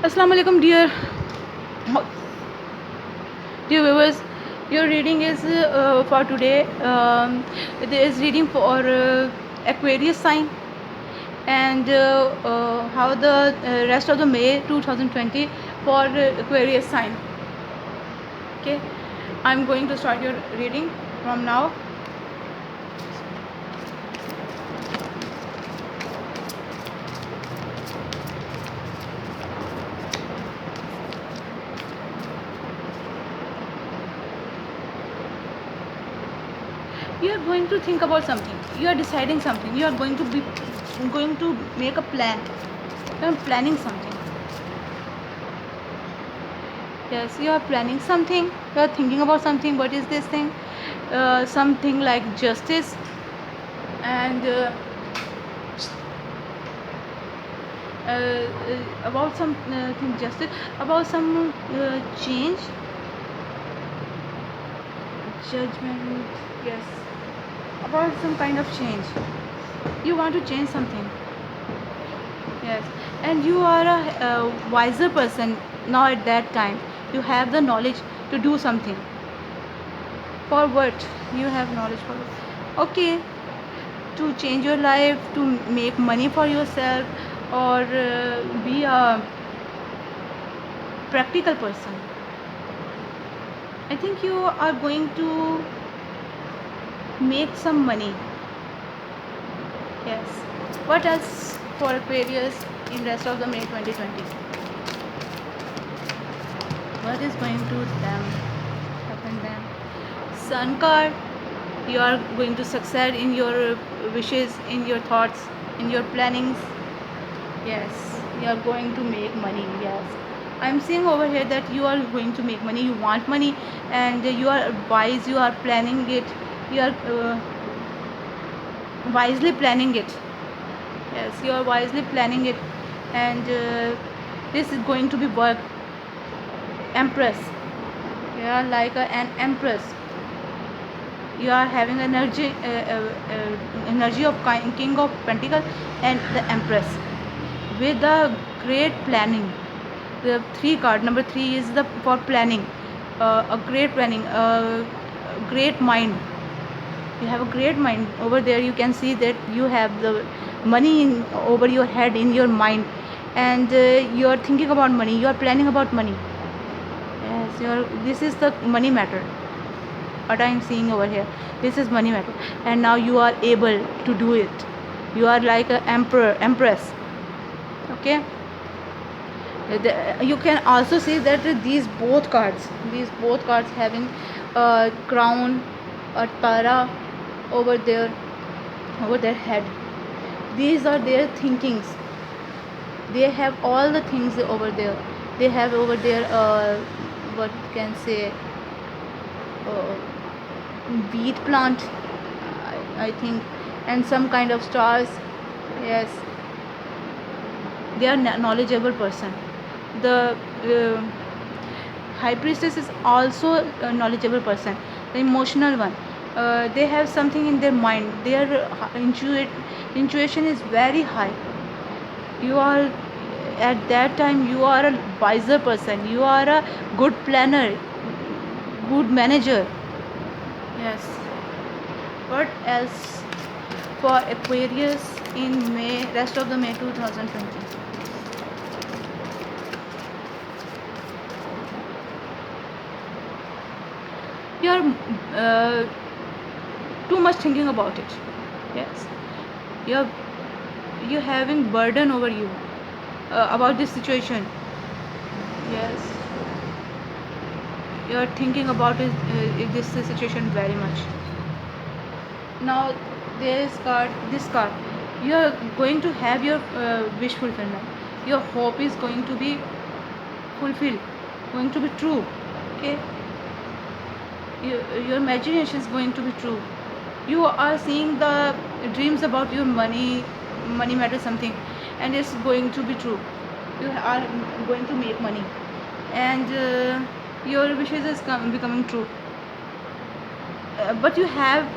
Assalamu alaikum, dear viewers. Your reading is for today. There is reading for Aquarius sign and how the rest of the May 2020 for Aquarius sign. Okay, I'm going to start your reading from now. You are going to think about something. You are deciding something. You are going to make a plan. You are planning something. Yes, you are planning something. You are thinking about something. What is this thing? Something like justice and about some thing justice, about some change, judgment. Yes, about some kind of change. You want to change something. Yes, and you are a wiser person now at that time. You have the knowledge to do something. For what? You have knowledge for what? Okay, to change your life, to make money for yourself, or be a practical person. I think you are going to make some money. Yes. What else for Aquarius in rest of the May 2020? What is going to them happen them? Sun card. You are going to succeed in your wishes, in your thoughts, in your plannings. Yes, you are going to make money. Yes, I'm seeing over here that you are going to make money. You want money, and you are wise. You are planning it. You are wisely planning it. Yes, you are wisely planning it, and this is going to be work. Empress. You are like an empress. You are having energy of king of pentacles and the empress with the great planning. The three card number 3 is the for planning, a great planning, a great mind. You have a great mind over there. You can see that you have the money over your head, in your mind, and you are thinking about money. You are planning about money. Yes, this is the money matter. What I am seeing over here, this is money matter, and now you are able to do it. You are like an empress. Okay. You can also see that these both cards having a crown, a tara over their head. These are their thinkings. They have all the things over there. They have over there what can say, uh, wheat plant, I think, and some kind of stars. Yes, they are knowledgeable person. The high priestess is also a knowledgeable person, the emotional one. They have something in their mind. Their intuition is very high. You are at that time, you are a wiser person. You are a good planner, good manager. Yes. What else for Aquarius in May, rest of the May 2020? You are too much thinking about it. Yes, you're having burden over you about this situation. Yes, you're thinking about this situation very much. Now this card, you're going to have your wish fulfillment. Your hope is going to be fulfilled, going to be true. Okay, your imagination is going to be true. You are seeing the dreams about your money matter something, and it's going to be true. You are going to make money, and your wishes is becoming true. But you have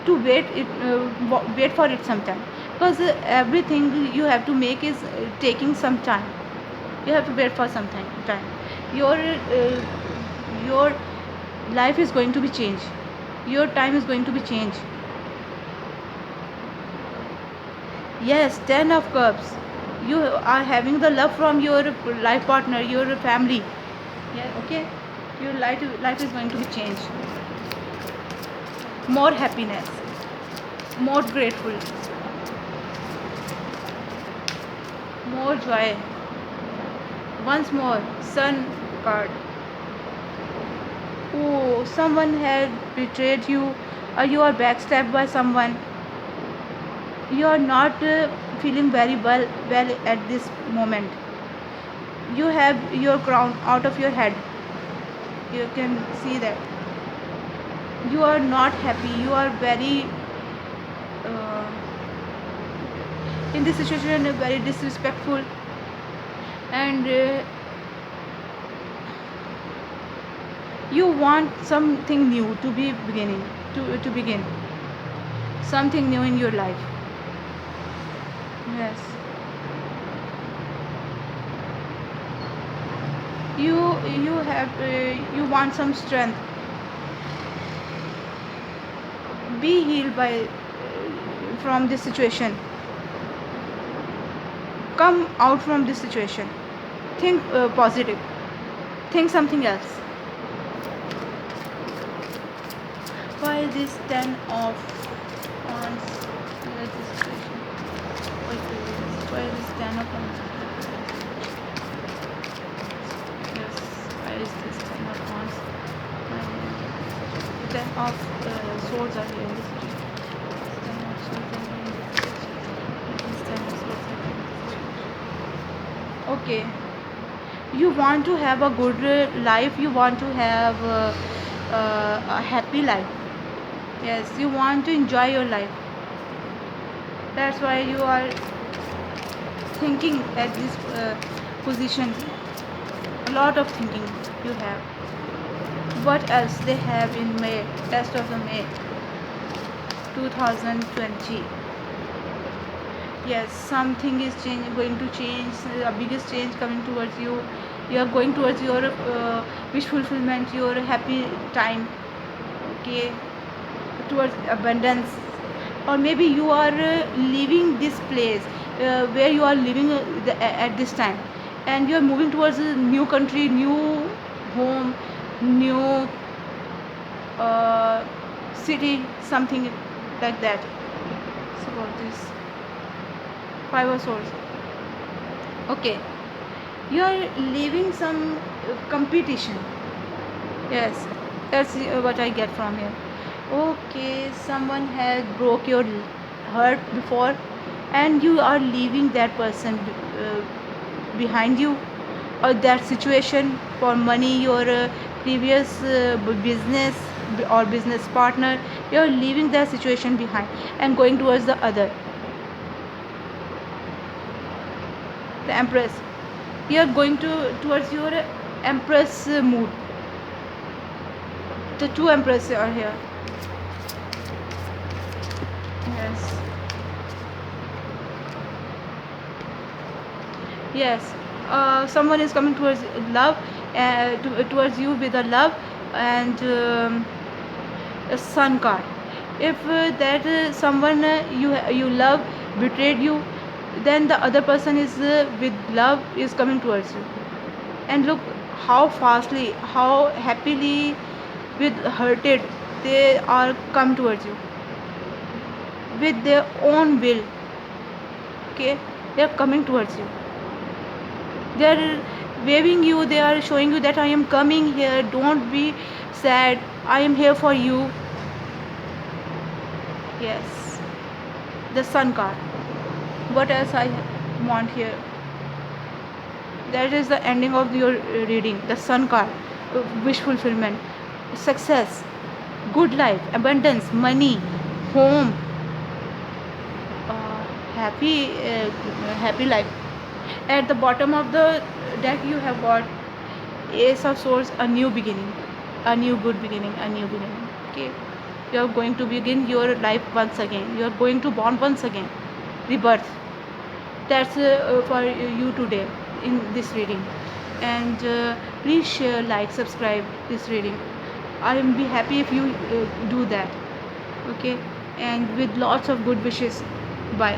to wait for it sometime, because everything you have to make is taking some time. You have to wait for some time. Your life is going to be changed. Your time is going to be changed. Yes, 10 of cups. You are having the love from your life partner, your family. Yeah, okay. Your life is going to be changed. More happiness, more grateful, more joy. Once more, sun card. Oh, someone had betrayed you, or you are backstabbed by someone. You are not feeling very well at this moment. You have your crown out of your head. You can see that you are not happy. You are very uh, in this situation very disrespectful, and you want something new to be beginning to begin something new in your life. Yes, you you want some strength. Be healed by from this situation. Come out from this situation. Think positive. Think something else. Why this 10 of wands? Like this situation. Why this 10 of wands? Yes, why is this 10 of wands? 10 of swords are here in this situation. 10 of swords are here in this situation. This 10 of swords are here in this situation. Okay. You want to have a good life. You want to have a happy life. Yes, you want to enjoy your life. That's why you are thinking at this position. A lot of thinking you have. What else they have in May, rest of the May 2020? Yes, something is going to change. A biggest change coming towards you. You are going towards your wish fulfillment, your happy time. Okay, towards abundance. Or maybe you are leaving this place where you are living at this time, and you are moving towards a new country, new home, new city, something like that. So about this 5 of swords. Okay, you are leaving some competition. Yes, that's what I get from here. Okay, someone has broke your heart before, and you are leaving that person behind you, or that situation for money, your previous business or business partner. You are leaving that situation behind and going towards the other. The Empress. You are going towards your Empress mood. The two Empresses are here. Yes. Yes. Someone is coming towards love, towards you with a love, and a sun card. If that someone you love betrayed you, then the other person is with love is coming towards you. And look how fastly, how happily, with hurted they are come towards you with their own will. Okay, they are coming towards you. They are waving you. They are showing you that I am coming here. Don't be sad. I am here for you. Yes, the sun card. What else I want here? That is the ending of your reading. The sun card, wish fulfillment, success, good life, abundance, money, home, happy happy life. At the bottom of the deck you have got Ace of Swords, a new beginning, a new good beginning, a new beginning. Okay, you are going to begin your life once again. You are going to born once again, rebirth. That's for you today. in this reading. And please share, like, subscribe this reading. I will be happy if you do that. Okay, and with lots of good wishes. Bye.